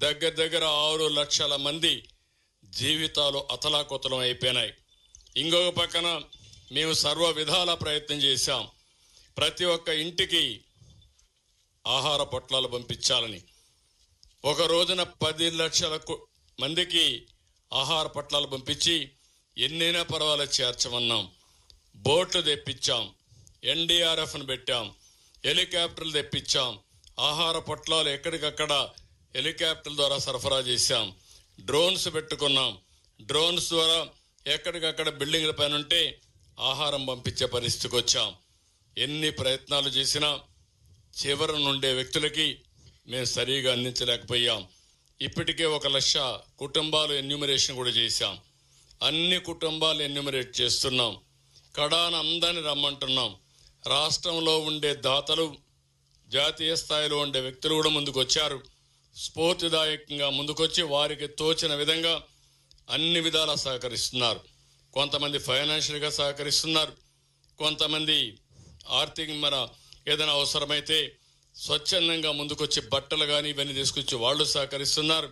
దగ్గర దగ్గర 6 లక్షల మంది జీవితాలు అతలాకుతలం అయిపోయినాయి. ఇంకొక పక్కన మేము సర్వ విధాల ప్రయత్నం చేశాం. ప్రతి ఒక్క ఇంటికి ఆహార పొట్లాలు పంపించాలని. ఒక రోజున 10 లక్షల మందికి ఆహార పొట్లాలు పంపించి ఎన్నైనా పర్వాలేదు చేర్చమన్నాం. బోట్లు తెప్పించాం, ఎన్డీఆర్ఎఫ్ను పెట్టాం, హెలికాప్టర్లు తెప్పించాం. ఆహార పొట్లాలు ఎక్కడికక్కడ హెలికాప్టర్ల ద్వారా సరఫరా చేశాం. డ్రోన్స్ పెట్టుకున్నాం. డ్రోన్స్ ద్వారా ఎక్కడికక్కడ బిల్డింగ్ల పైన ఉంటే ఆహారం పంపించే పరిస్థితికి వచ్చాం. ఎన్ని ప్రయత్నాలు చేసినా చివరి నుండే వ్యక్తులకి మేము సరిగా అందించలేకపోయాం. ఇప్పటికే 1 లక్ష కుటుంబాలు ఎన్యూమరేషన్ కూడా చేశాం. అన్ని కుటుంబాలు ఎన్యూమరేట్ చేస్తున్నాం. కడాన అందరిని రమ్మంటున్నాం. రాష్ట్రంలో ఉండే దాతలు, జాతీయ స్థాయిలో ఉండే వ్యక్తులు కూడా ముందుకు వచ్చారు. స్ఫూర్తిదాయకంగా ముందుకొచ్చి వారికి తోచిన విధంగా అన్ని విధాలా సహకరిస్తున్నారు. కొంతమంది ఫైనాన్షియల్గా సహకరిస్తున్నారు, కొంతమంది ఆర్థిక ఏదైనా అవసరమైతే స్వచ్ఛందంగా ముందుకొచ్చి బట్టలు కానీ ఇవన్నీ తీసుకొచ్చి వాళ్ళు సహకరిస్తున్నారు.